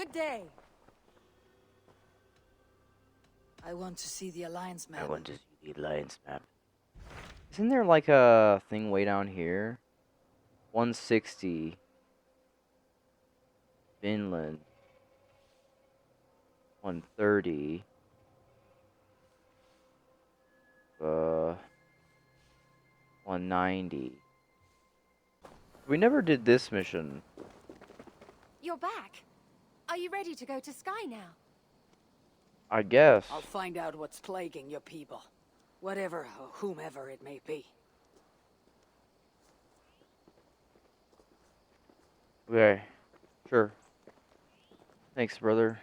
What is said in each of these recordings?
Good day. I want to see the Alliance map. I want to see the Alliance map. Isn't there like a thing way down here? 160. Finland. 130. 190. We never did this mission. You're back. Are you ready to go to Skye now? I guess. I'll find out what's plaguing your people. Whatever or whomever it may be. Okay. Sure. Thanks, brother.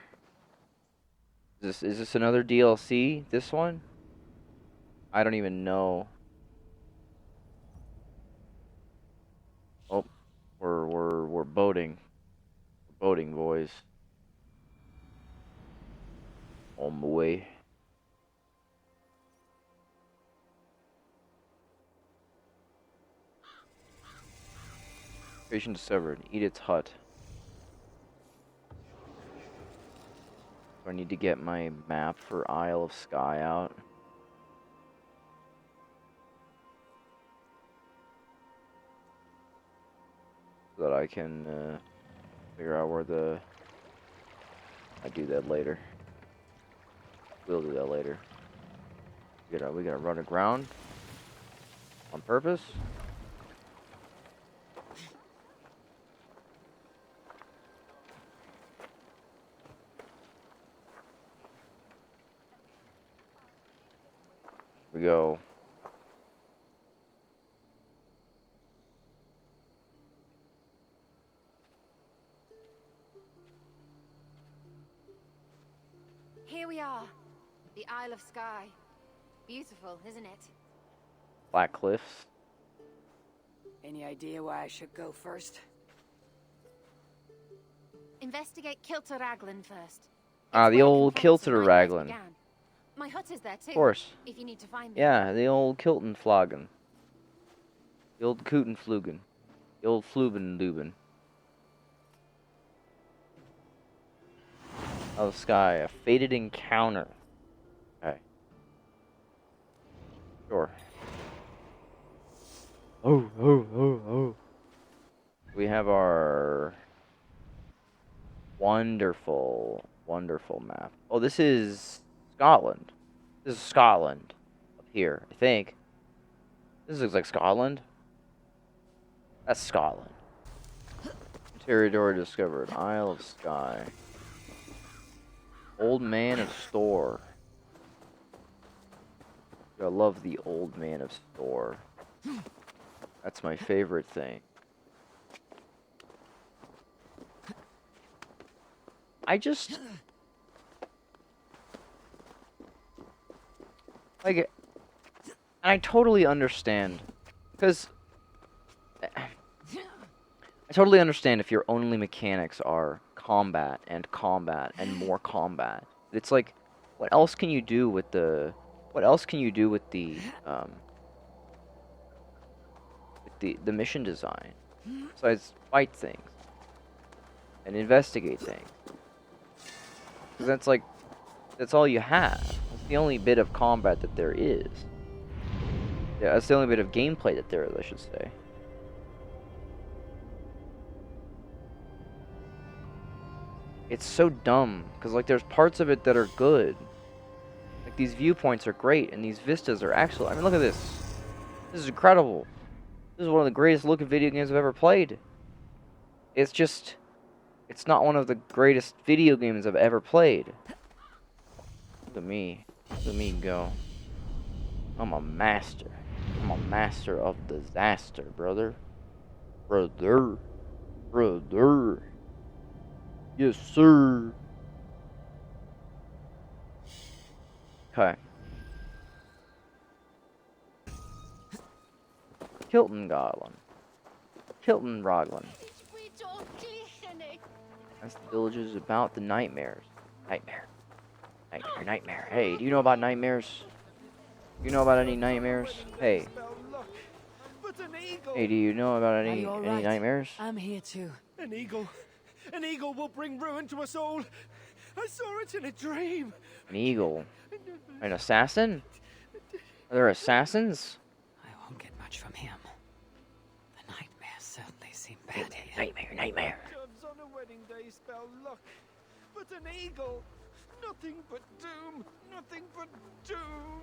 Is this another DLC? This one? I don't even know. Oh, we're boating. We're boating, boys. On the way. Creation discovered. Edith's hut. I need to get my map for Isle of Skye out. So that I can figure out where the... I do that later. We'll do that later. We gotta run aground on purpose. We go. Here we are. The Isle of Skye. Beautiful, isn't it? Black Cliffs. Any idea why I should go first? Investigate Kilter Raglan first. Ah, It's the where old conflicts of Kilter nightmares Raglan. began. My hut is there too. Of course. If you need to find me. Yeah, the old Kiltenflagen. The old Kutenflugen. The old Flubenduben. Oh, Skye, a fated encounter. Okay. Sure. Oh. We have our wonderful map. Oh, this is Scotland. This is Scotland up here, I think. This looks like Scotland. That's Scotland. Territory discovered. Isle of Skye. Old Man of Store. I love the Old Man of Store. That's my favorite thing. I just... like, and I totally understand. Because... I totally understand if your only mechanics are combat and more combat. It's like, what else can you do with the... What else can you do with the mission design? Besides fight things. And investigate things. Because that's like... That's all you have. That's the only bit of combat that there is. Yeah, that's the only bit of gameplay that there is, I should say. It's so dumb, because like there's parts of it that are good. Like these viewpoints are great, and these vistas are excellent. I mean, look at this. This is incredible. This is one of the greatest looking video games I've ever played. It's just, it's not one of the greatest video games I've ever played. Look at me. Look at me go. I'm a master. I'm a master of disaster, brother. Brother. Yes, sir. Okay. Kiltenraglan. That's the villages about the nightmares. Nightmare. Hey, do you know about nightmares? You know about any nightmares? Hey. Hey, do you know about any nightmares? I'm here too. An eagle. An eagle will bring ruin to us all. I saw it in a dream. An eagle? An assassin? Are there assassins? I won't get much from him. The nightmares certainly seem bad here. Nightmare. Doves on a wedding day spell luck. But an eagle, nothing but doom. Nothing but doom.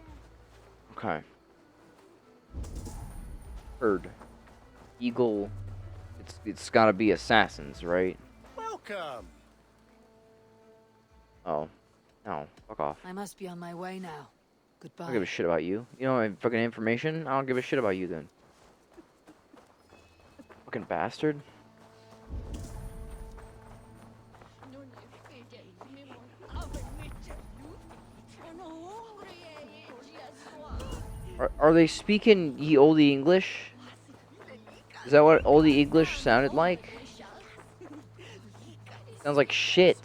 Okay. Heard. Eagle. It's gotta be assassins, right? Welcome. Oh. No. Fuck off. I must be on my way now. I Goodbye. don't give a shit about you. You know my fucking information? I don't give a shit about you then. Fucking bastard. Are they speaking ye olde English? Is that what olde English sounded like? Sounds like shit.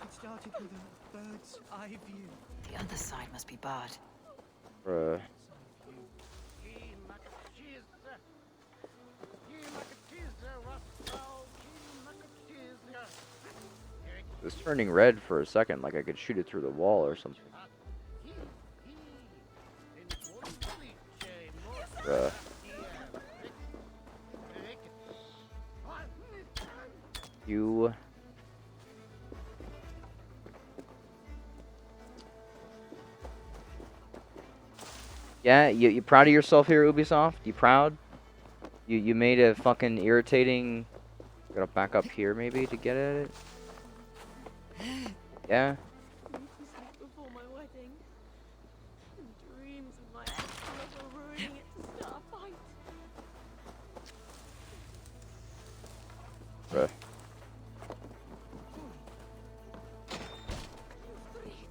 It started with a bird's eye view. The other side must be barred. Bruh. It was turning red for a second, like I could shoot it through the wall or something. Bruh. You... Yeah, you proud of yourself here, Ubisoft? You proud? You made a fucking irritating... Gotta back up here, maybe, to get at it? Yeah? Before my wedding, and dreams of my ex-lover ruining it to start a fight. Bruh.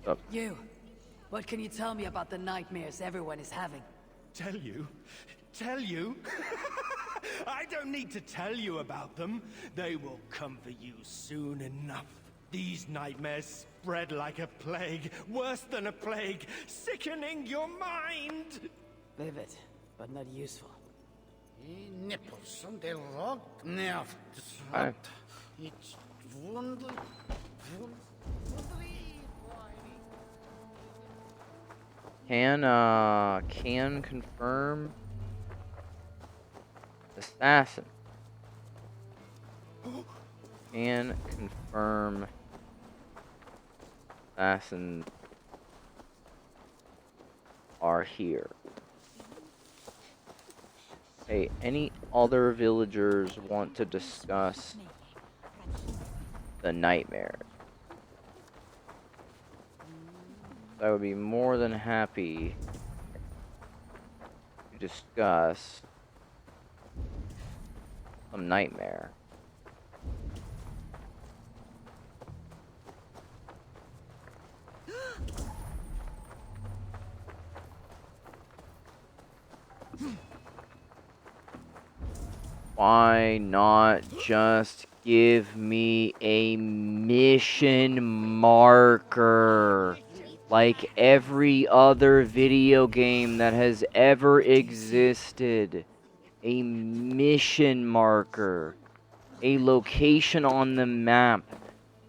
Up. You, what can you tell me about the nightmares everyone is having? Tell you? Tell you? I don't need to tell you about them. They will come for you soon enough. These nightmares spread like a plague, worse than a plague, sickening your mind. Vivid, but not useful. Nippels on the rock nerve. Hi. It's wonderful. Can confirm assassin. Can confirm assassins are here. Hey, any other villagers want to discuss the nightmare? I would be more than happy to discuss some nightmare. Why not just give me a mission marker? Like every other video game that has ever existed. A mission marker. A location on the map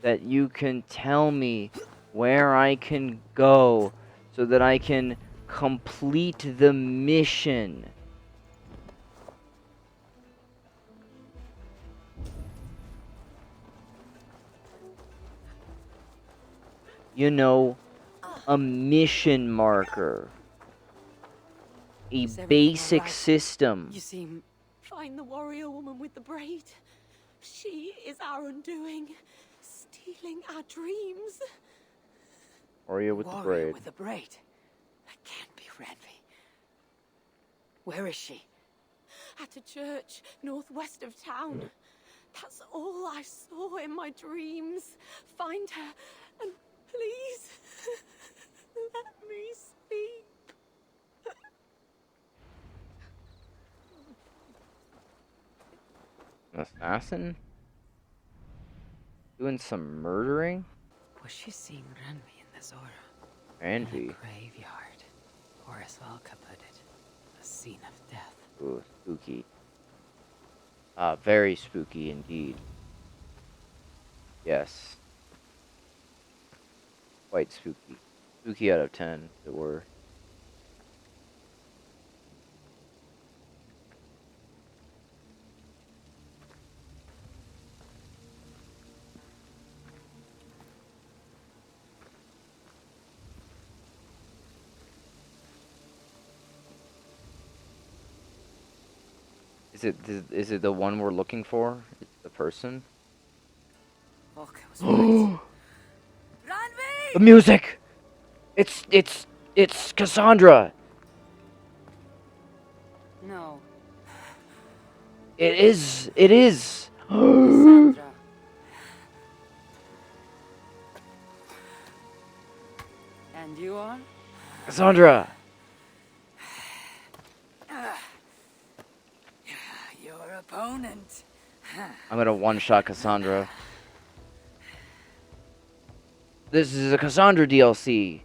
that you can tell me where I can go so that I can complete the mission. You know, a mission marker. A Is everything basic all right? system. You seem... Find the warrior woman with the braid. She is our undoing, stealing our dreams. Warrior with the Warrior braid. with the braid. That can't be Renvi. Where is she? At a church northwest of town. That's all I saw in my dreams. Find her, and please, let me speak. An assassin? Doing some murdering? Was she seeing Renvi in the Zora? Envy. In a graveyard. Or as Valka put it, a scene of death. Ooh, spooky. Very spooky indeed. Yes. Quite spooky. Spooky out of 10, if it were. Is it the one we're looking for? It's the person? Fuck, I was right. The Ranvi! music! It's Cassandra! No, It is! Cassandra. And you are? Cassandra! Your opponent. I'm gonna one-shot Cassandra. This is a Cassandra DLC.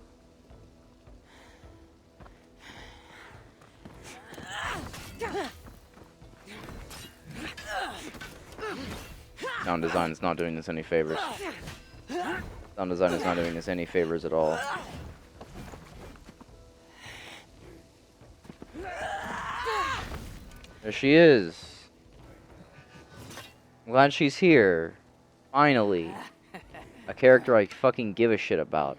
Sound design is not doing this any favors. Sound design is not doing this any favors at all. There she is. I'm glad she's here. Finally. A character I fucking give a shit about.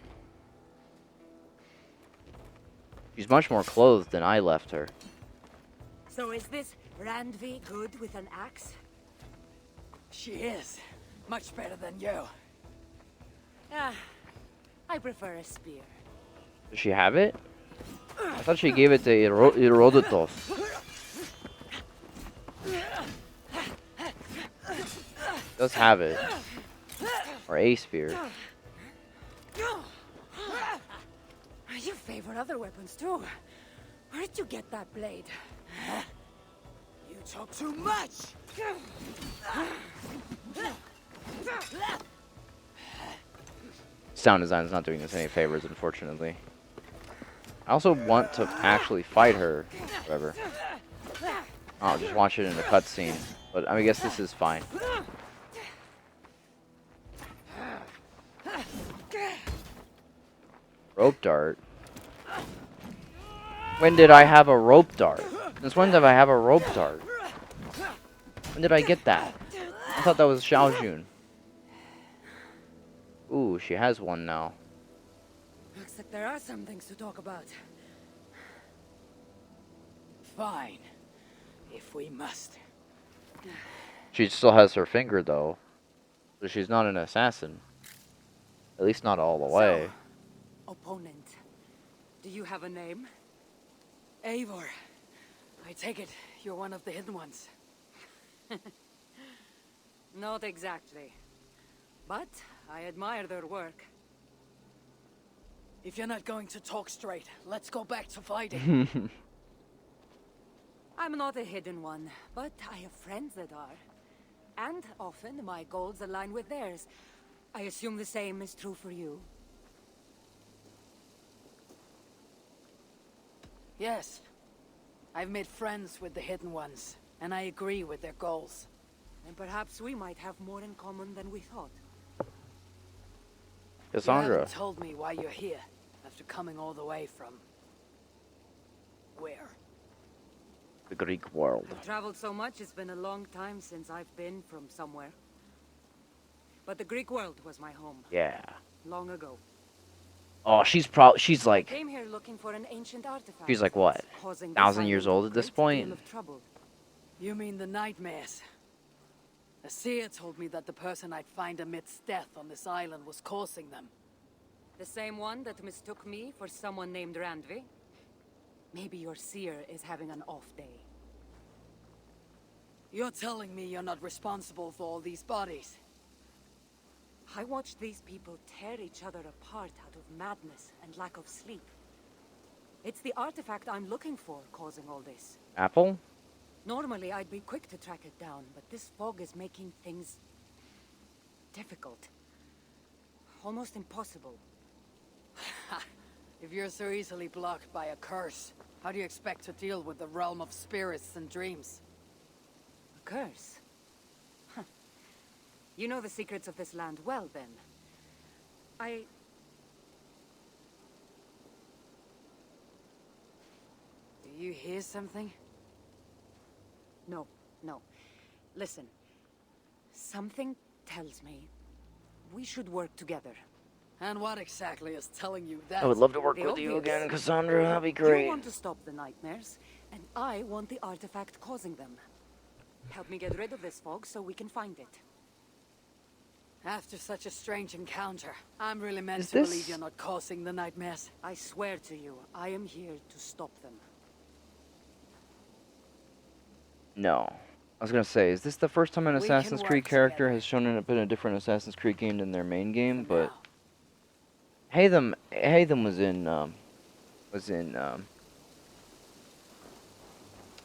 She's much more clothed than I left her. So is this Randvi good with an axe? She is. Much better than you. Ah, I prefer a spear. Does she have it? I thought she gave it to Herodotus. Does have it. Or a spear. You favor other weapons too. Where did you get that blade? You talk too much! Sound design is not doing us any favors, unfortunately. I also want to actually fight her, whatever. I'll just watch it in a cutscene. But I guess this is fine. Rope dart? When did I have a rope dart? Since when did I have a rope dart? When did I get that? I thought that was Xiaojun. Ooh, she has one now. Looks like there are some things to talk about. Fine. If we must. She still has her finger, though. So she's not an assassin. At least not all the way. Opponent, do you have a name? Eivor, I take it you're one of the hidden ones. Not exactly. But I admire their work. If you're not going to talk straight, let's go back to fighting. I'm not a hidden one, but I have friends that are. And often my goals align with theirs. I assume the same is true for you. Yes. I've made friends with the hidden ones, and I agree with their goals. And perhaps we might have more in common than we thought. You Cassandra. haven't told me why you're here, after coming all the way from... where? The Greek world. I've traveled so much, it's been a long time since I've been from somewhere. But the Greek world was my home, Yeah. long ago. Oh, she's like... Came here looking for an ancient artifact. She's like, what? Causing 1,000 years old at this point? Of trouble. You mean the nightmares? A seer told me that the person I'd find amidst death on this island was causing them. The same one that mistook me for someone named Randvi? Maybe your seer is having an off day. You're telling me you're not responsible for all these bodies? I watched these people tear each other apart out of madness and lack of sleep. It's the artifact I'm looking for causing all this. Apple? Normally, I'd be quick to track it down, but this fog is making things... difficult. Almost impossible. If you're so easily blocked by a curse, how do you expect to deal with the realm of spirits and dreams? A curse? You know the secrets of this land well, then. Do you hear something? No, no. Listen. Something tells me we should work together. And what exactly is telling you that? I would love to work The with you obvious. again, Cassandra. That'd be You great. want to stop the nightmares, and I want the artifact causing them. Help me get rid of this fog so we can find it. After such a strange encounter, I'm really meant Is to this- believe you're not causing the nightmares. I swear to you, I am here to stop them. No. I was gonna say, is this the first time an We can Assassin's work Creed character together. has shown up in a different Assassin's Creed game than their main game? For But now. Haytham was in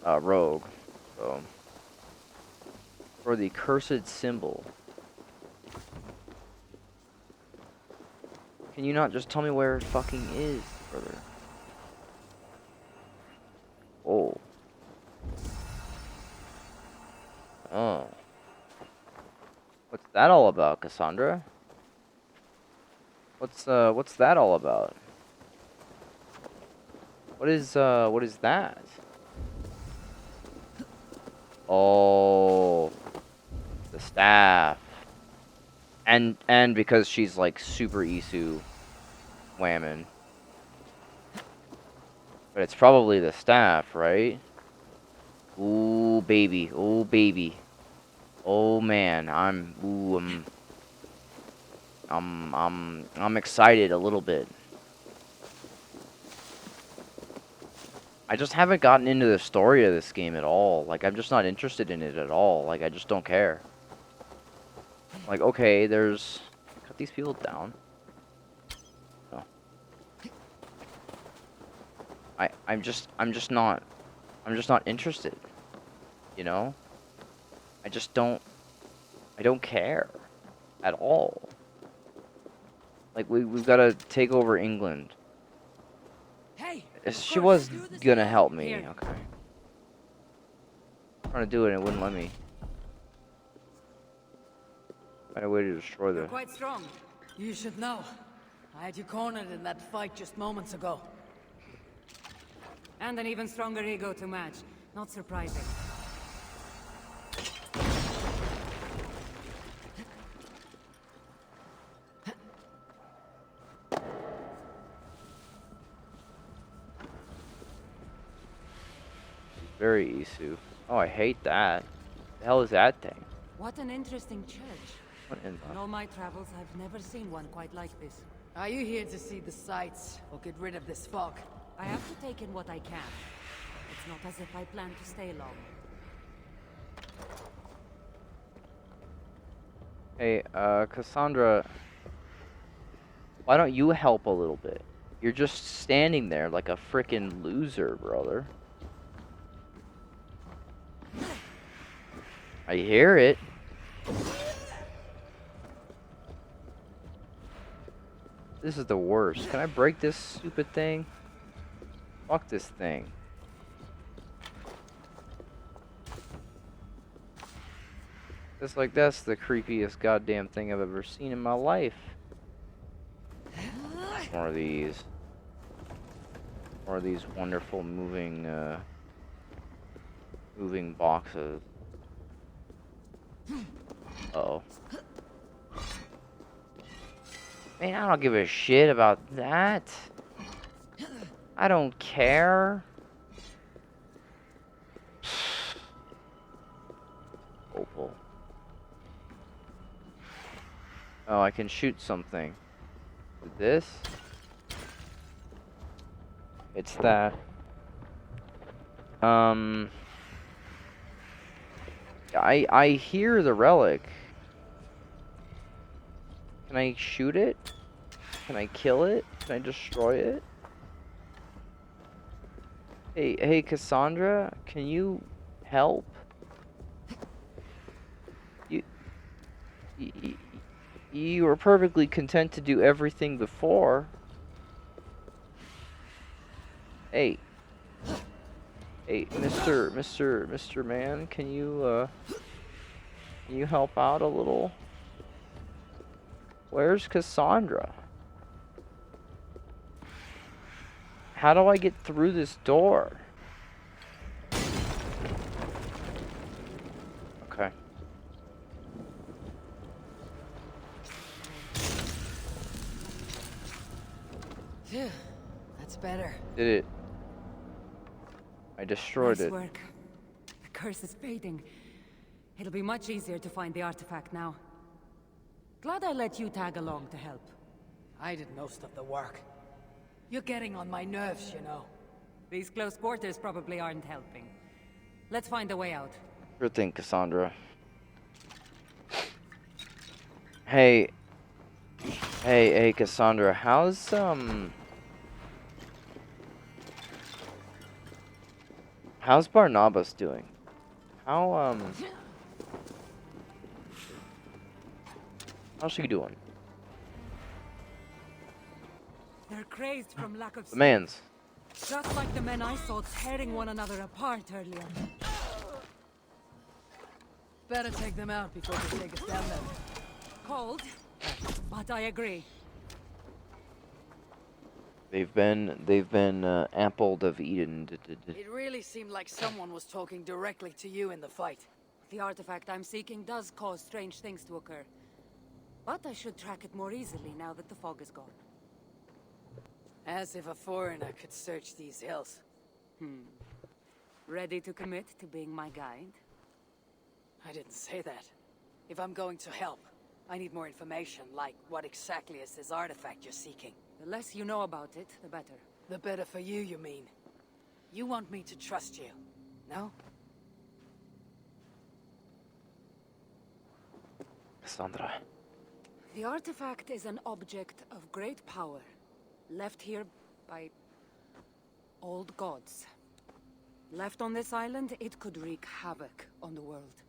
Rogue. So for the cursed symbol. Can you not just tell me where it fucking is, brother? Oh. Oh. What's that all about, Cassandra? What's that all about? What is that? Oh, the staff. And because she's like super Isu whammon. But it's probably the staff, right? Ooh, baby. Oh, baby. Oh man, I'm excited a little bit. I just haven't gotten into the story of this game at all. Like, I'm just not interested in it at all. Like, I just don't care. Like, okay, there's... Cut these people down. Oh. I'm just not interested. You know? I don't care. At all. Like, we've got to take over England. Hey! She was do this gonna alone. help me. Here. Okay. Trying to do it and it wouldn't let me. Find a way to destroy You're the... quite strong. You should know. I had you cornered in that fight just moments ago. And an even stronger ego to match. Not surprising. Very Isu. Oh, I hate that. The hell is that thing? What an interesting church. What in In the... all my travels, I've never seen one quite like this. Are you here to see the sights or get rid of this fog? I have to take in what I can. It's not as if I plan to stay long. Hey, Cassandra... Why don't you help a little bit? You're just standing there like a frickin' loser, brother. I hear it. This is the worst. Can I break this stupid thing? Fuck this thing. It's like, that's the creepiest goddamn thing I've ever seen in my life. More of these. More of these wonderful moving boxes. Uh-oh. Man, I don't give a shit about that. I don't care. Opal. Oh, I can shoot something. With this? It's that. I hear the relic. Can I shoot it? Can I kill it? Can I destroy it? Hey, Cassandra, can you help? You were perfectly content to do everything before. Hey, Mr. Man, can you help out a little? Where's Cassandra? How do I get through this door? Okay. Phew, that's better. Did it. I destroyed Nice it. work. The curse is fading. It'll be much easier to find the artifact now. Glad I let you tag along to help. I did most of the work. You're getting on my nerves, you know. These close quarters probably aren't helping. Let's find a way out. Sure thing, Cassandra. Hey, Cassandra, how's Barnabas doing? How's she doing? They're crazed from lack of The man's. just like the men I saw tearing one another apart earlier. Better take them out before they take us down there. Cold, but I agree. They've been ampled of Eden. It really seemed like someone was talking directly to you in the fight. The artifact I'm seeking does cause strange things to occur. But I should track it more easily now that the fog is gone. As if a foreigner could search these hills. Ready to commit to being my guide? I didn't say that. If I'm going to help, I need more information, like what exactly is this artifact you're seeking? The less you know about it, the better. The better for you, you mean? You want me to trust you, no? Cassandra. The artifact is an object of great power, left here by old gods. Left on this island, it could wreak havoc on the world.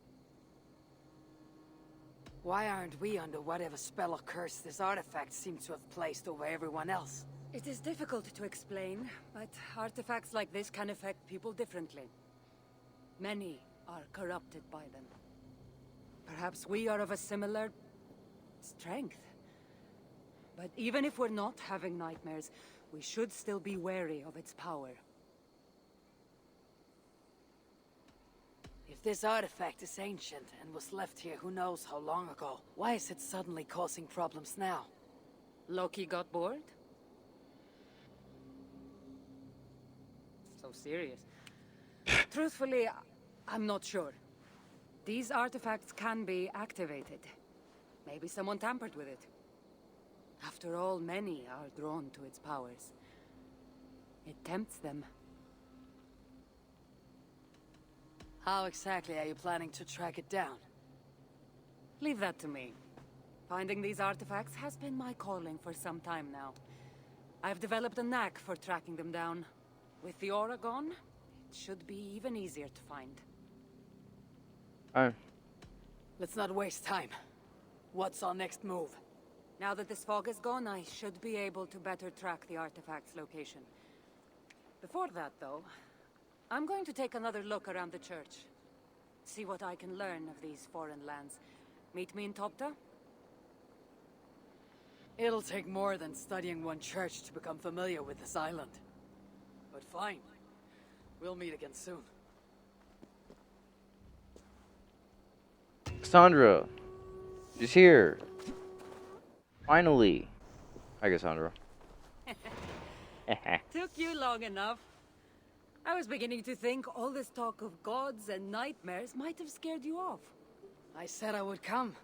Why aren't we under whatever spell or curse this artifact seems to have placed over everyone else? It is difficult to explain, but artifacts like this can affect people differently. Many are corrupted by them. Perhaps we are of a similar strength. But even if we're not having nightmares, we should still be wary of its power. If this artifact is ancient and was left here who knows how long ago, why is it suddenly causing problems now? Loki got bored? So serious. Truthfully, I'm not sure. These artifacts can be activated. Maybe someone tampered with it. After all, many are drawn to its powers. It tempts them. How exactly are you planning to track it down? Leave that to me. Finding these artifacts has been my calling for some time now. I've developed a knack for tracking them down. With the aura gone, it should be even easier to find. Oh. Let's not waste time. What's our next move? Now that this fog is gone, I should be able to better track the artifact's location. Before that, though, I'm going to take another look around the church. See what I can learn of these foreign lands. Meet me in Topta? It'll take more than studying one church to become familiar with this island. But fine. We'll meet again soon. Cassandra. She's here. Finally. Hi, Cassandra. Took you long enough. I was beginning to think all this talk of gods and nightmares might have scared you off. I said I would come.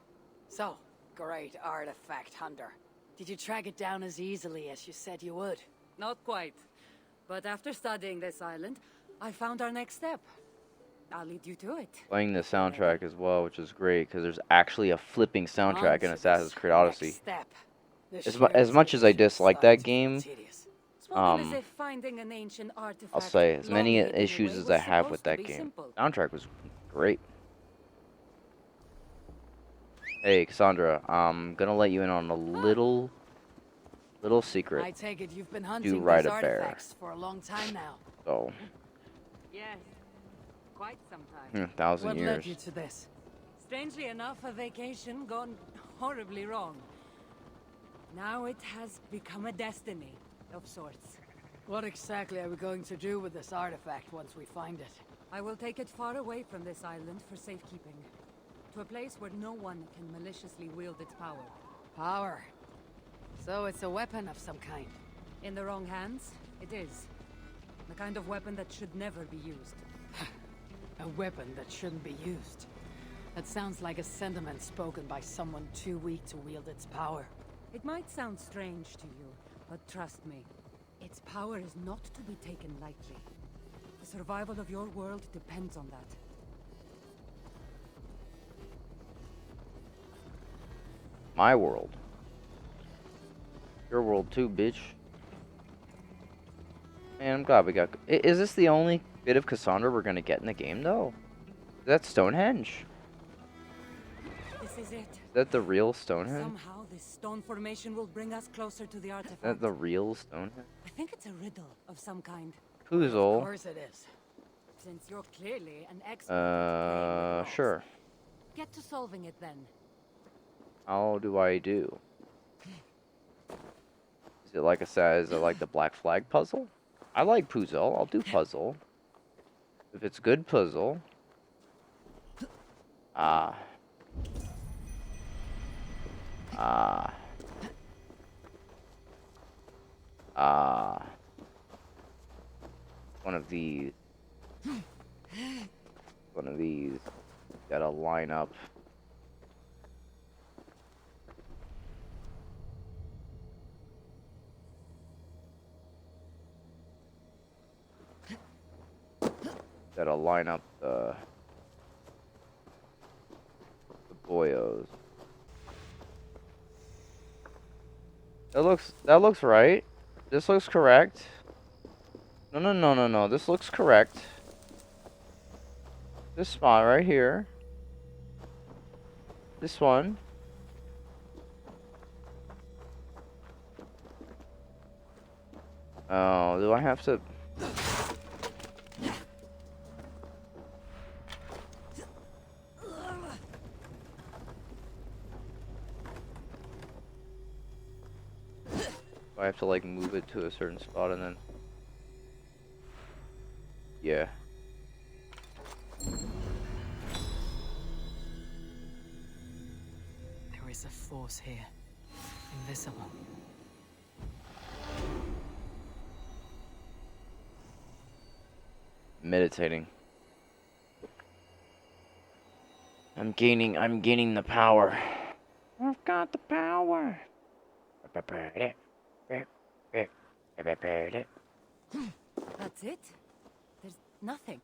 So, great artifact hunter. Did you track it down as easily as you said you would? Not quite. But after studying this island, I found our next step. I'll lead you to it. Playing the soundtrack as well, which is great because there's actually a flipping soundtrack in Assassin's Creed Odyssey. As much as I dislike that game, As if finding an ancient artifact I'll say as many long hidden issues away as was I have supposed with to that be game. simple. Soundtrack was great. Hey, Cassandra, I'm gonna let you in on a little secret. I take it you've been hunting ride these a bear. artifacts for a long time now. So, Yes, quite some time. 1,000 What years. led you to this? Strangely enough, a vacation gone horribly wrong. Now it has become a destiny of sorts. What exactly are we going to do with this artifact once we find it? I will take it far away from this island for safekeeping. To a place where no one can maliciously wield its power. Power. So it's a weapon of some kind. In the wrong hands, it is. The kind of weapon that should never be used. A weapon that shouldn't be used. That sounds like a sentiment spoken by someone too weak to wield its power. It might sound strange to you, but trust me, its power is not to be taken lightly. The survival of your world depends on that. My world. Your world too, bitch. Man, I'm glad we got... Is this the only bit of Cassandra we're gonna get in the game, though? Is that Stonehenge? This is it. Is that the real Stonehenge? Somehow this stone formation will bring us closer to the artifact. Is that the real Stonehenge? I think it's a riddle of some kind. Of Puzzle. course it is. Since you're clearly an expert at playing with Sure. rocks, get to solving it then. How do I do? Is it like is it like the Black Flag puzzle? I like puzzle. I'll do puzzle. If it's good puzzle. Ah. Ah. Ah. One of these. One of these. Gotta line up. Gotta line up the boyos. That looks right. This looks correct. No. This looks correct. This spot right here. This one. Oh, do I have to... I have to like move it to a certain spot and then... Yeah. There is a force here. Invisible. Meditating. I'm gaining the power. I've got the power. That's it? There's nothing.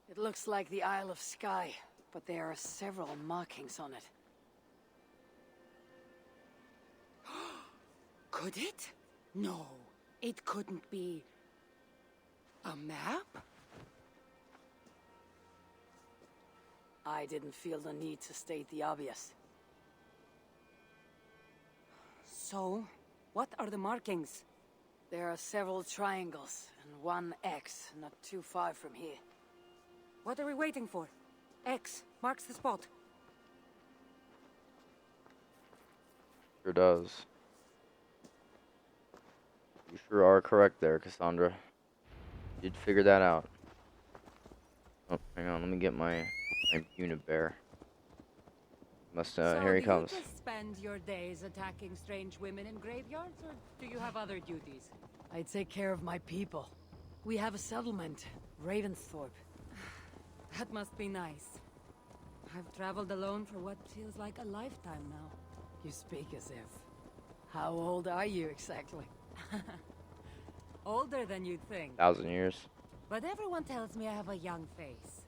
It looks like the Isle of Skye, but there are several markings on it. Could it? No, it couldn't be. A map? I didn't feel the need to state the obvious. So, what are the markings? There are several triangles and one X not too far from here. What are we waiting for? X marks the spot. Sure does. You sure are correct there, Cassandra. You did figure that out. Oh, hang on, let me get my unit bear. So Here he do comes. you just spend your days attacking strange women in graveyards, or do you have other duties? I take care of my people. We have a settlement, Ravensthorpe. That must be nice. I've traveled alone for what feels like a lifetime now. You speak as if. How old are you exactly? Older than you'd think. 1,000 years. But everyone tells me I have a young face.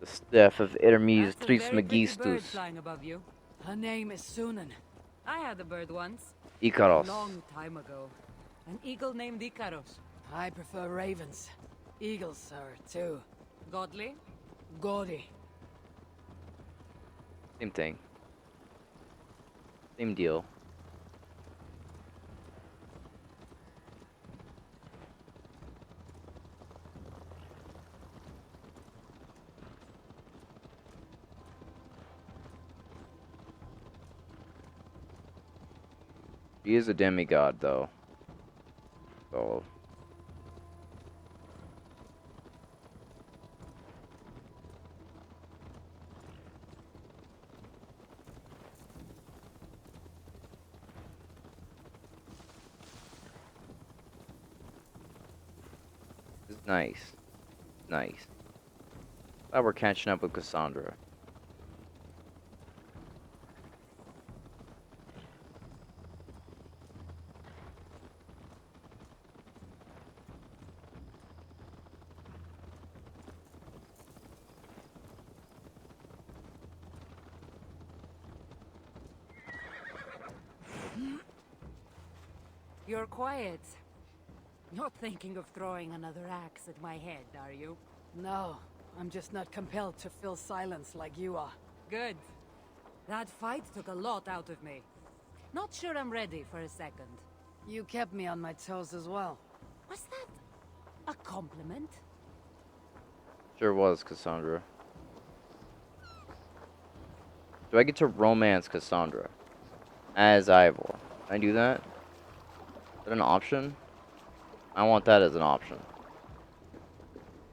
The staff of Hermes That's a Tris very pretty bird Megistus. flying above you. Her name is Sunan. I had a bird once. Icaros. Long time ago. An eagle named Icaros. I prefer ravens. Eagles are too. Godly? Gaudy. Same thing. Same deal. She is a demigod, though. So. This is nice. Nice. Glad we're catching up with Cassandra. You're quiet. Not thinking of throwing another axe at my head, are you? No, I'm just not compelled to fill silence like you are. Good. That fight took a lot out of me. Not sure I'm ready for a second. You kept me on my toes as well. Was that a compliment? Sure was, Cassandra. Do I get to romance Cassandra as Ivor? Can I do that? Is that an option? I want that as an option.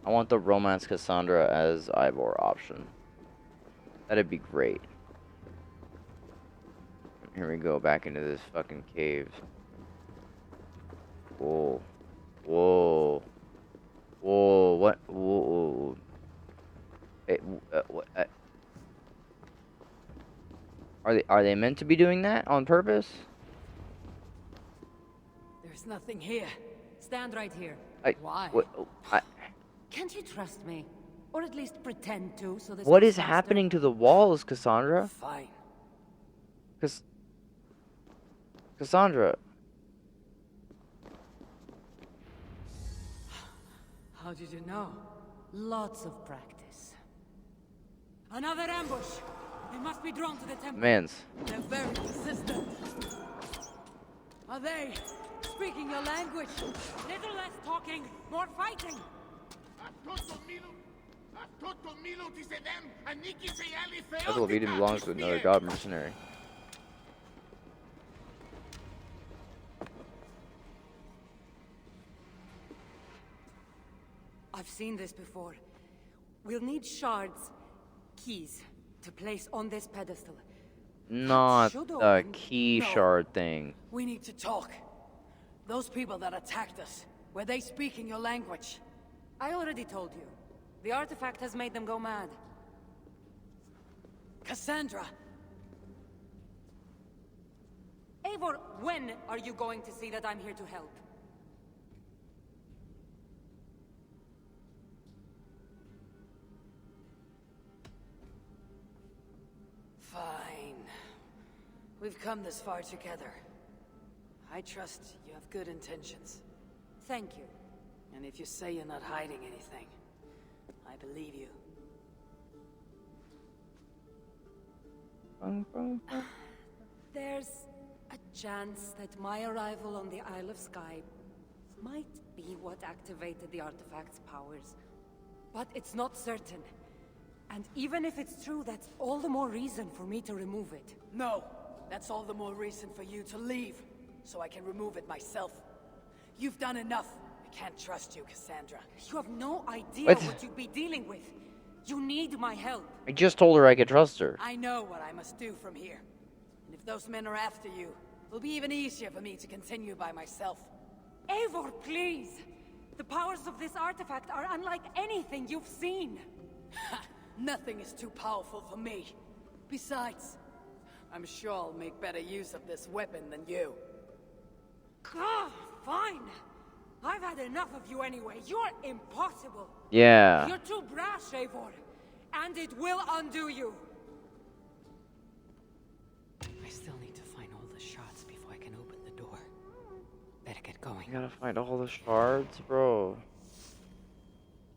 I want the romance Cassandra as Ivor option. That'd be great. Here we go, back into this fucking cave. Whoa. Whoa. Whoa. What? Whoa. Hey, what? Are they meant to be doing that on purpose? There's nothing here. Stand right here. Why? Can't you trust me? Or at least pretend to, so this What goes is faster? happening to the walls, Cassandra? Fine. Cassandra. How did you know? Lots of practice. Another ambush! They must be drawn to the temple. Mans. They're very persistent. Are they speaking your language? Little less talking, more fighting! Vessel of Eden belongs to another god mercenary. I've seen this before. We'll need shards, keys, to place on this pedestal. Not Should the open. key No. shard thing. We need to talk. Those people that attacked us, were they speaking your language? I already told you. The artifact has made them go mad. Cassandra! Eivor, when are you going to see that I'm here to help? Fine. We've come this far together. I trust you have good intentions. Thank you. And if you say you're not hiding anything, I believe you. There's a chance that my arrival on the Isle of Skye might be what activated the artifact's powers. But it's not certain. And even if it's true, that's all the more reason for me to remove it. No! That's all the more reason for you to leave, so I can remove it myself. You've done enough. I can't trust you, Cassandra. You have no idea What? what you'd be dealing with. You need my help. I just told her I could trust her. I know what I must do from here. And if those men are after you, it'll be even easier for me to continue by myself. Eivor, please! The powers of this artifact are unlike anything you've seen. Nothing is too powerful for me. Besides, I'm sure I'll make better use of this weapon than you. Fine. I've had enough of you anyway. You're impossible. Yeah. You're too brash, Eivor. And it will undo you. I still need to find all the shards before I can open the door. Better get going. I gotta find all the shards, bro.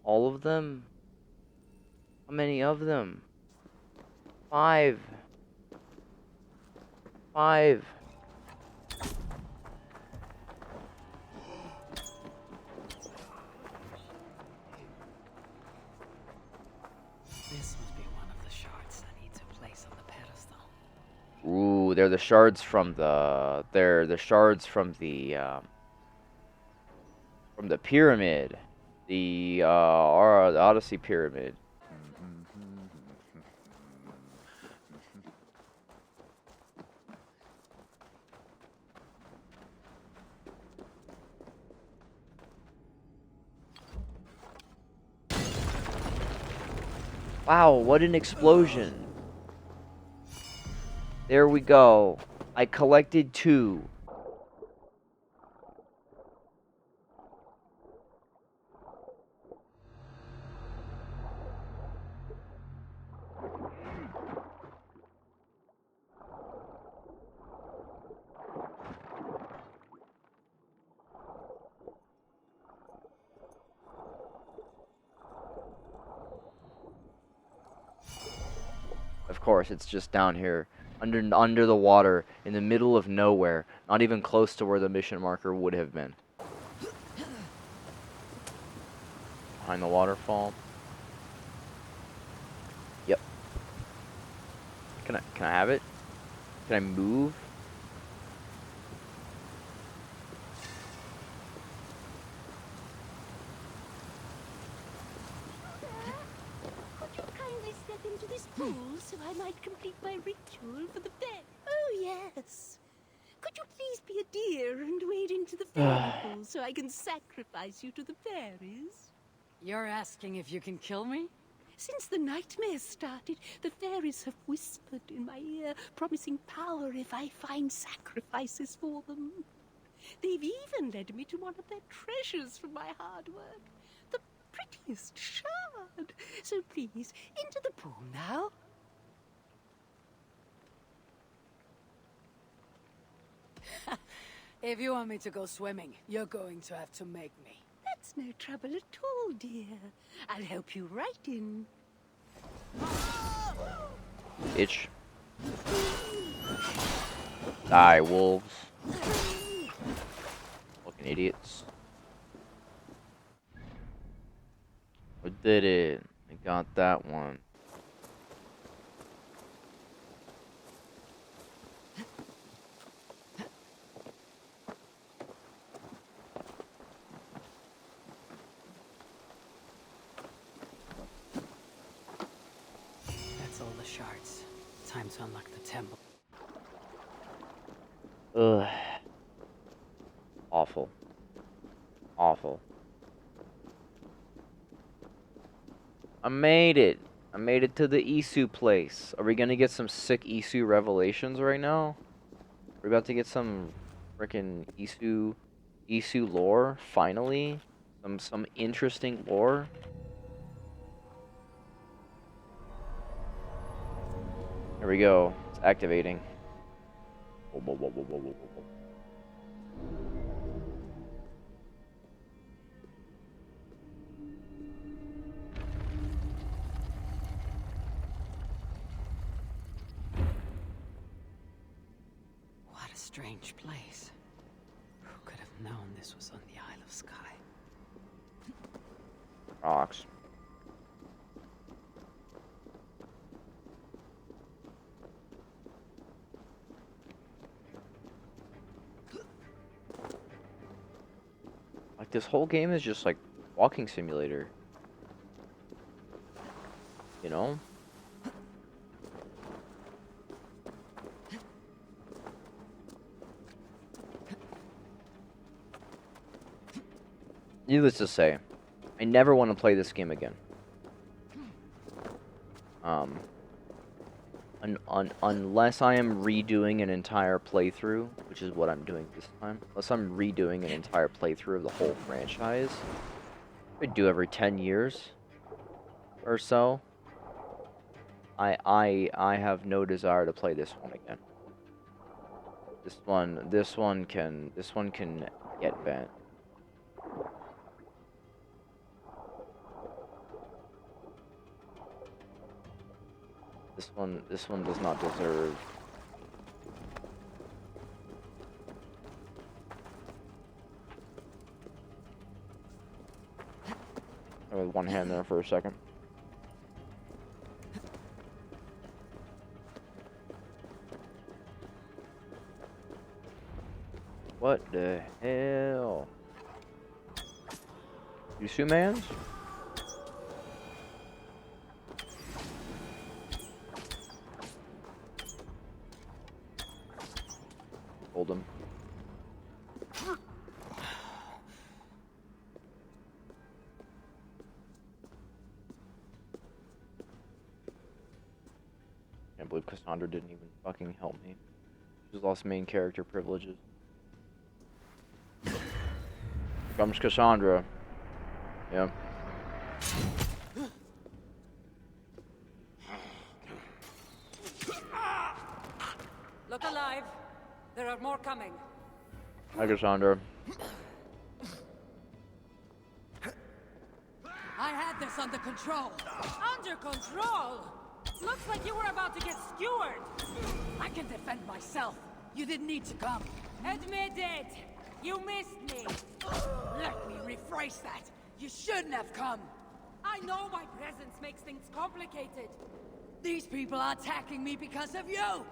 All of them? How many of them? 5. 5. This must be one of the shards I need to place on the pedestal. Ooh, they're the shards from the from the pyramid, the Odyssey pyramid. Wow, what an explosion. There we go. I collected 2. Of course, it's just down here, under the water, in the middle of nowhere, not even close to where the mission marker would have been. Behind the waterfall. Yep. Can I have it? Can I move? Could you kindly step into this pool so I might complete my ritual for the fair? Oh, yes. Could you please be a dear and wade into the fairy pool so I can sacrifice you to the fairies? You're asking if you can kill me? Since the nightmares started, the fairies have whispered in my ear, promising power if I find sacrifices for them. They've even led me to one of their treasures from my hard work, the prettiest shard. So please, into the pool now. If you want me to go swimming, you're going to have to make me. That's no trouble at all, dear. I'll help you right in. Itch. Die, wolves. Fucking idiots. We did it. I got that one. That's all the shards. Time to unlock the temple. Ugh. Awful. Awful. I made it. I made it to the Isu place. Are we gonna get some sick Isu revelations right now? We're about to get some frickin' Isu lore, finally. Some interesting lore. Here we go. It's activating. Whoa, whoa, whoa, whoa, whoa, whoa, whoa. What a strange place. Who could have known this was on the Isle of Skye? Rocks. Like, this whole game is just like walking simulator. You know? Needless to say, I never want to play this game again. Unless I am redoing an entire playthrough, which is what I'm doing this time. Unless I'm redoing an entire playthrough of the whole franchise, I do every 10 years or so. I have no desire to play this one again. This one can get bent. This one does not deserve. With one hand there for a second. What the hell? You Sumans? Hold him. Can't believe Cassandra didn't even fucking help me. She's lost main character privileges. Comes Cassandra. Yep. Look alive. There are more coming. Hi, Cassandra. I had this under control. Under control? Looks like you were about to get skewered. I can defend myself. You didn't need to come. Admit it. You missed me. Let me rephrase that. You shouldn't have come. I know my presence makes things complicated. These people are attacking me because of you.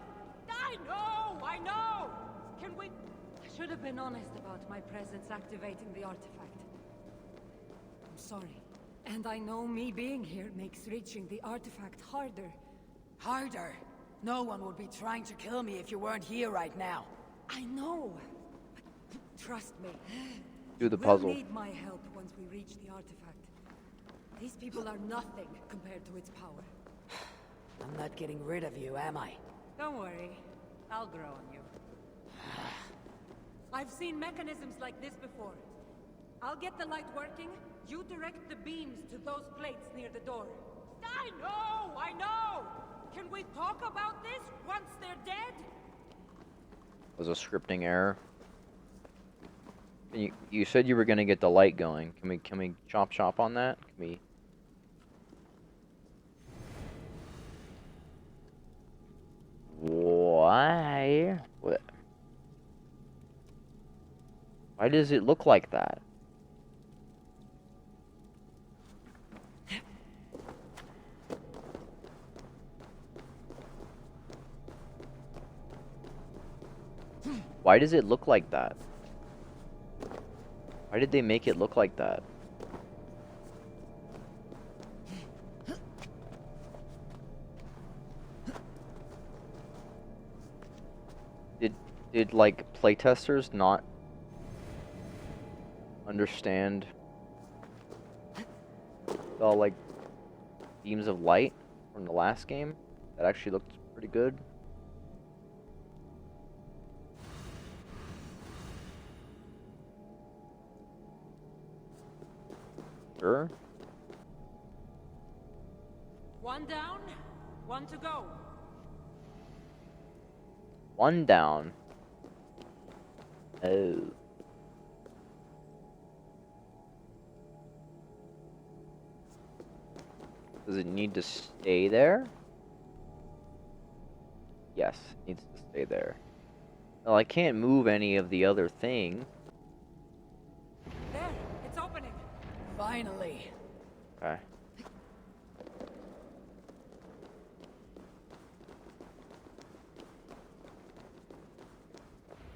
I know. Can we... I should have been honest about my presence activating the artifact. I'm sorry. And I know me being here makes reaching the artifact harder. Harder? No one would be trying to kill me if you weren't here right now. I know. But trust me. Do the puzzle. We'll need my help once we reach the artifact. These people are nothing compared to its power. I'm not getting rid of you, am I? Don't worry. I'll grow on you. I've seen mechanisms like this before. I'll get the light working. You direct the beams to those plates near the door. I know! Can we talk about this once they're dead? Was a scripting error. You said you were gonna get the light going. Can we chop on that? Can we? Why? What? Why does it look like that? Why does it look like that? Why did they make it look like that? Did like playtesters not understand the like beams of light from the last game? That actually looked pretty good. Sure. One down, one to go. One down. Oh. Does it need to stay there? Yes, it needs to stay there. Well, I can't move any of the other thing. There, it's opening. Finally. Okay.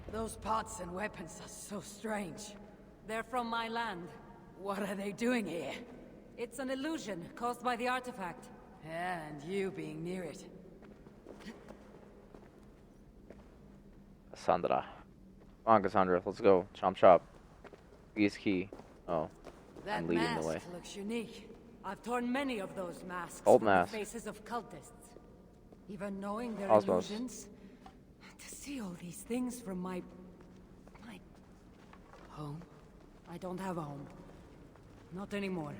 Those pots and weapons are so strange. They're from my land. What are they doing here? It's an illusion caused by the artifact. And you being near it. Cassandra. Come on, Cassandra, let's go. Chomp chop. B is key. Oh. That I'm leading the mask way. looks unique. I've torn many of those masks Old from mask. the faces of cultists. Even knowing they're Cosmos. illusions. To see all these things from my Home? I don't have a home. Not anymore.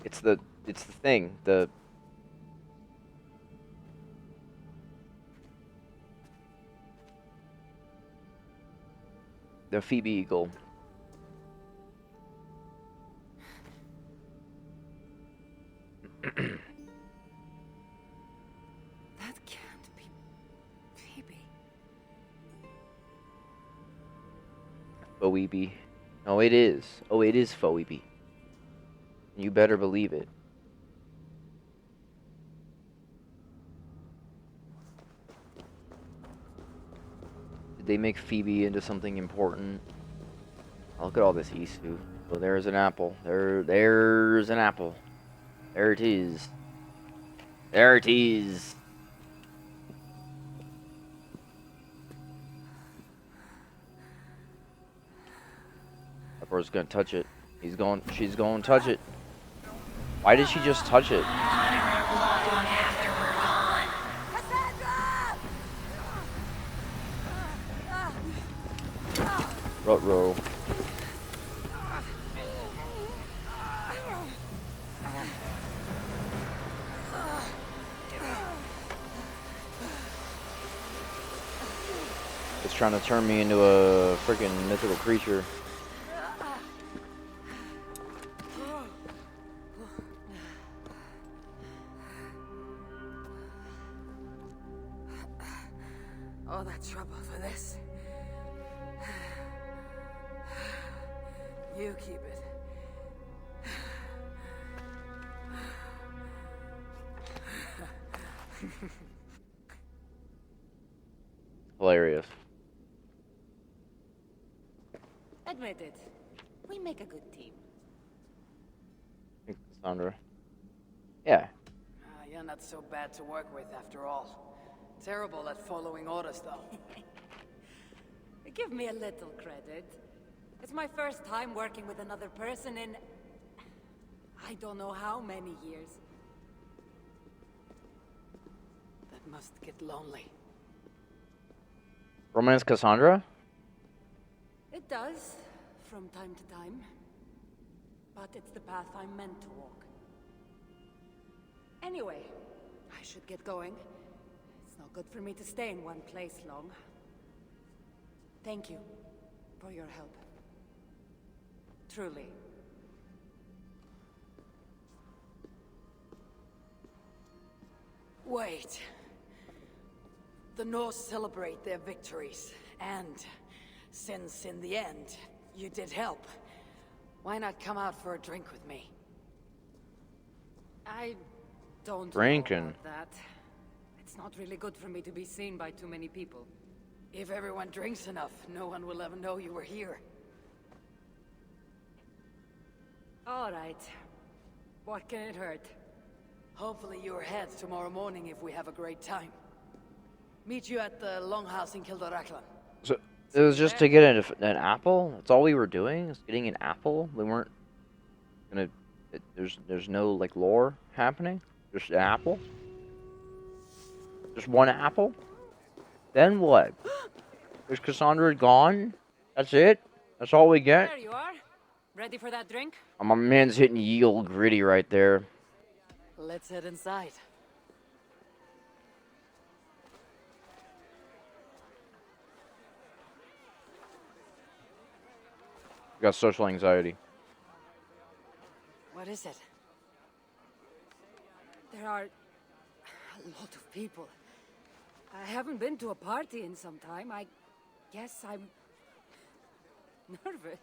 It's the thing. The Phoebe Eagle. That can't be Phoebe. Boeebe. Oh, it is. Oh, it is Phoebe. You better believe it. Did they make Phoebe into something important? Oh, look at all this Isu. Oh, there's an apple. There's an apple. There it is. There it is. Pepper's gonna touch it. She's going to touch it. Why did she just touch it? Ruh-roh. It's trying to turn me into a freaking mythical creature. All that trouble for this. You keep it. Hilarious. Admit it. We make a good team. Thanks, Cassandra. Yeah. You're not so bad to work with after all. Terrible at following orders, though. Give me a little credit. It's my first time working with another person in... I don't know how many years. That must get lonely. Romance Cassandra? It does, from time to time. But it's the path I'm meant to walk. Anyway, I should get going. It's not good for me to stay in one place long. Thank you for your help. Truly. Wait. The Norse celebrate their victories, and since in the end, you did help, why not come out for a drink with me? I don't Drinking. know about that. It's not really good for me to be seen by too many people. If everyone drinks enough, no one will ever know you were here. All right. What can it hurt? Hopefully you're ahead tomorrow morning if we have a great time. Meet you at the Longhouse in Kildoraklan. So it was just to get an apple? That's all we were doing? Was getting an apple? We weren't gonna... There's no, like, lore happening? Just an apple? Just one apple? Then what? Is Cassandra gone? That's it? That's all we get? There you are. Ready for that drink? My man's hitting ye old gritty right there. Let's head inside. Got social anxiety. What is it? There are a lot of people. I haven't been to a party in some time. I guess I'm nervous.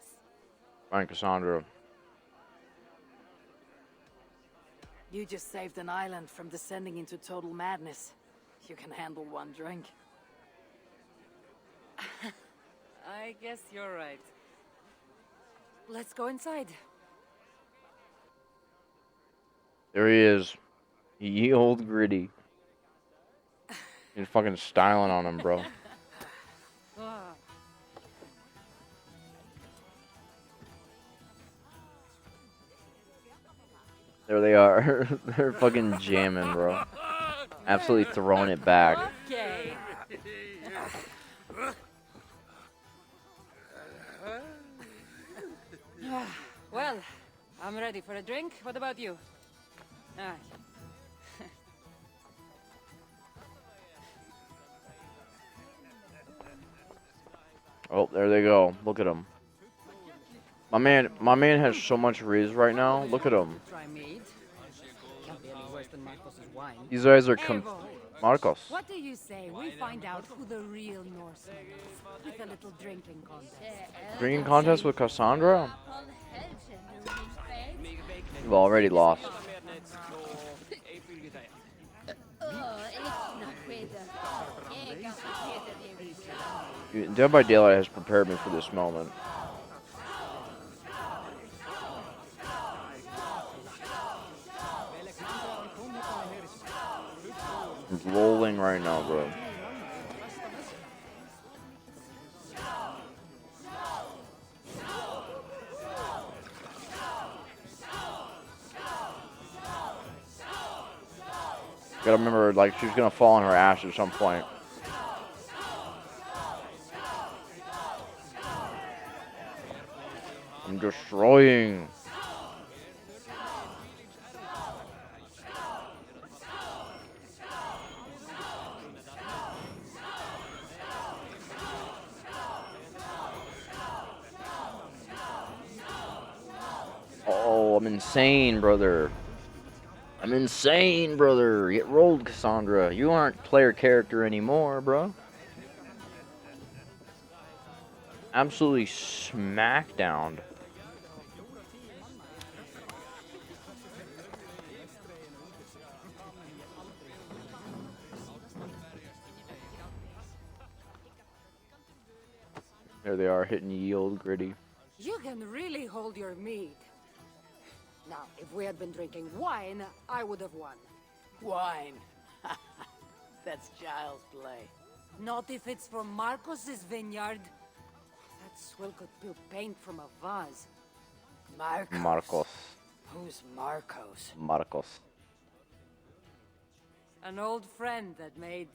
Fine, Cassandra. You just saved an island from descending into total madness. You can handle one drink. I guess you're right. Let's go inside. There he is. Ye old gritty. You're fucking styling on him, bro. There they are. They're fucking jamming, bro. Absolutely throwing it back. Okay. Well, I'm ready for a drink. What about you? Ah. Oh, there they go. Look at him. My man has so much riz right now. Look at him. Try mead. Can't be any worse than Marcos's wine. These guys are Eivor, Marcos. what do you say we find out who the real Norseman is with a little drinking contest? Drinking contest with Cassandra? You've already lost. Dead by Daylight has prepared me for this moment. I'm rolling right now, bro. Gotta remember, like, she's gonna fall on her ass at some point. I'm destroying. Oh, I'm insane, brother. I'm insane, brother. Get rolled, Cassandra. You aren't player character anymore, bro. Absolutely smackdowned. There they are, hitting ye old gritty. You can really hold your mead. Now, if we had been drinking wine, I would have won. Wine. That's child's play. Not if it's from Marcos's vineyard. That swill could peel paint from a vase. Marcos. Marcos. Who's Marcos? Marcos. An old friend that made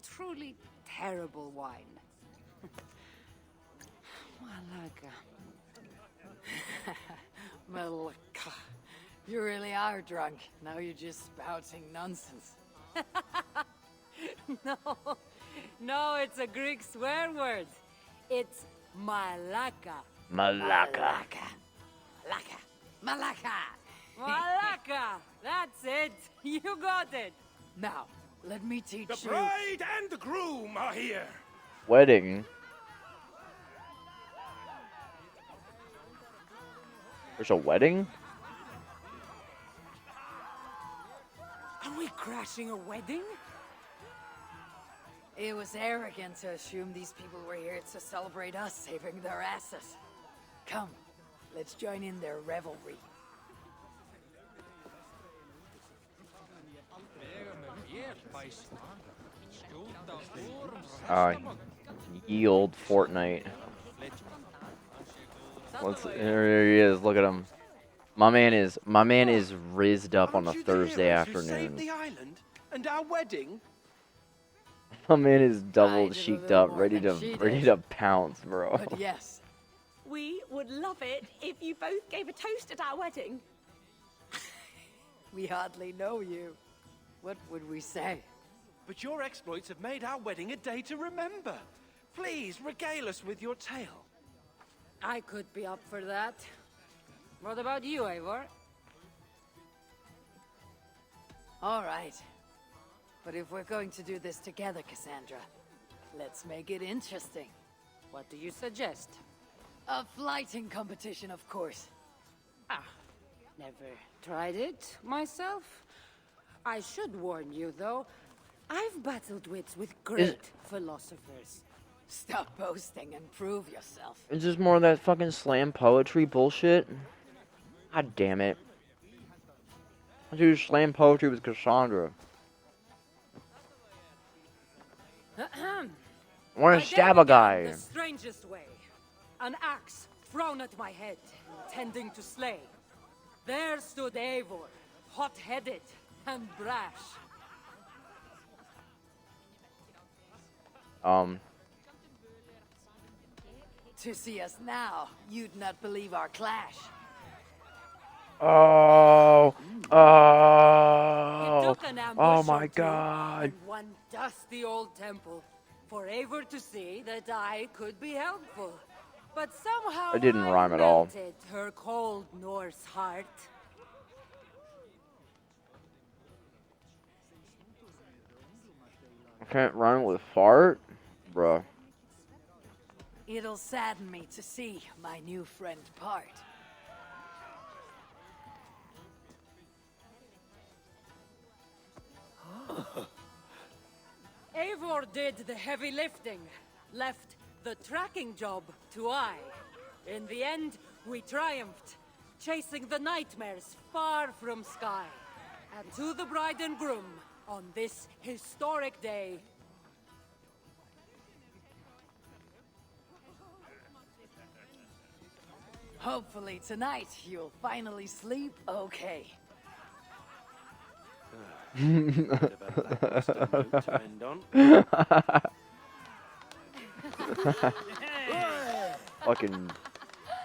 truly terrible wine. Malaga. Malaka. You really are drunk. Now you're just spouting nonsense. No, it's a Greek swear word. It's malaka. Malaka. Malaka. Malaka. Malaka! That's it. You got it. Now, let me teach The you. bride and the groom are here. Wedding. There's a wedding? Are we crashing a wedding? It was arrogant to assume these people were here to celebrate us saving their asses. Come, let's join in their revelry. Ye old Fortnite. There he is. Look at him. My man is rizzed up on a Aren't you the Thursday heroes who saved afternoon. the island and our wedding? My man is I double did a cheeked little up, more ready than to she ready did. to pounce, bro. But yes, We would love it if you both gave a toast at our wedding. we hardly know you. What would we say? But your exploits have made our wedding a day to remember. Please regale us with your tale. I could be up for that. What about you, Eivor? All right. But if we're going to do this together, Cassandra, let's make it interesting. What do you suggest? A flighting competition, of course. Never tried it myself. I should warn you, though. I've battled wits with great philosophers. Stop boasting and prove yourself. Is this more of that fucking slam poetry bullshit? God damn it. I do slam poetry with Cassandra. I want to stab a guy. The strangest way. An axe thrown at my head, intending to slay. There stood Eivor, hot-headed and brash. To see us now, you'd not believe our clash. Oh. It Oh. took an ambush Oh or my two god. and one dusty old temple for Eivor to see that I could be helpful. But somehow It didn't rhyme at all. melted her cold Norse heart. Can't run with fart? Bruh. It'll sadden me to see my new friend part. Eivor did the heavy lifting, left the tracking job to I. In the end, we triumphed, chasing the nightmares far from Skye. And to the bride and groom, on this historic day, Hopefully tonight you'll finally sleep okay.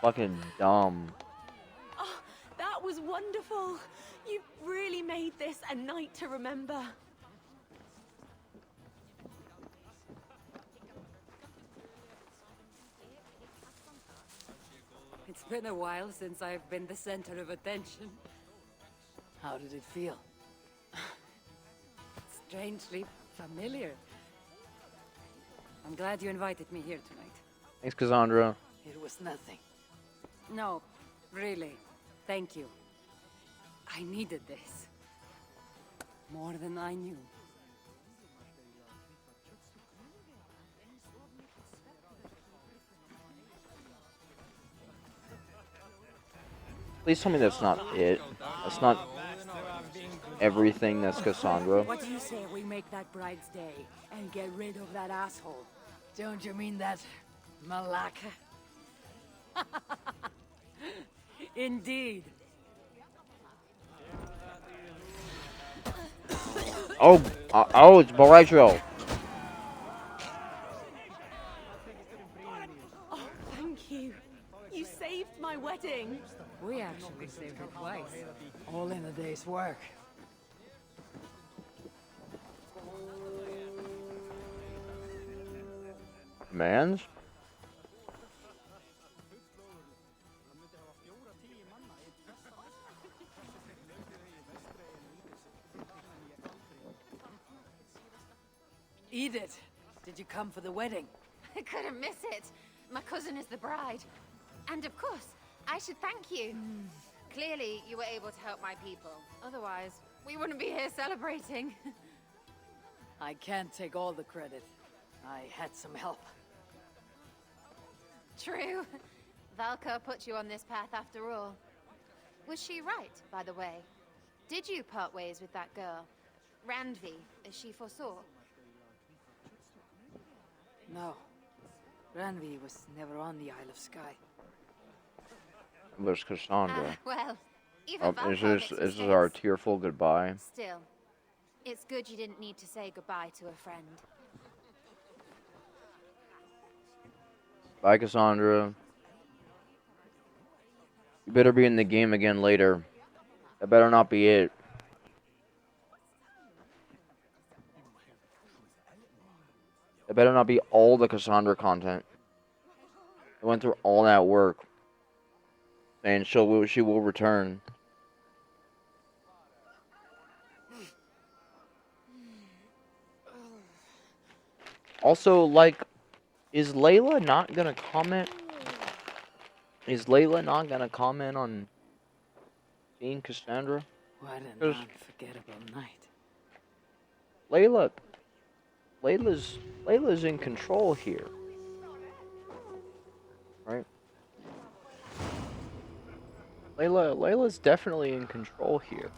Fucking dumb. Oh, that was wonderful. You really made this a night to remember. it's been a while since I've been the center of attention. How did it feel? Strangely familiar. I'm glad you invited me here tonight. Thanks, Cassandra. It was nothing. No, really. Thank you. I needed this. More than I knew. Please tell me that's not it. That's not everything that's Cassandra. What do you say we make that bride's day and get rid of that asshole? Don't you mean that Malaka? Indeed. Oh, it's Borracho. Oh, thank you. You saved my wedding. We actually saved it twice. All in a day's work. Mans? Edith, did you come for the wedding? I couldn't miss it. My cousin is the bride. And of course, I should thank you. Clearly, you were able to help my people. Otherwise, we wouldn't be here celebrating. I can't take all the credit. I had some help. True. Valka put you on this path after all. Was she right, by the way? Did you part ways with that girl? Randvi, as she foresaw? No. Ranvi was never on the Isle of Skye. There's Cassandra. Well, even Oh, is Valka this makes our mistakes. tearful goodbye? Still, it's good you didn't need to say goodbye to a friend. Bye, Cassandra. You better be in the game again later. That better not be it. It better not be all the Cassandra content. I went through all that work. And she will return. Also, like, is Layla not gonna comment? Is Layla not gonna comment on seeing Cassandra? What an 'Cause- unforgettable night. Layla's in control here. Right? Layla's definitely in control here.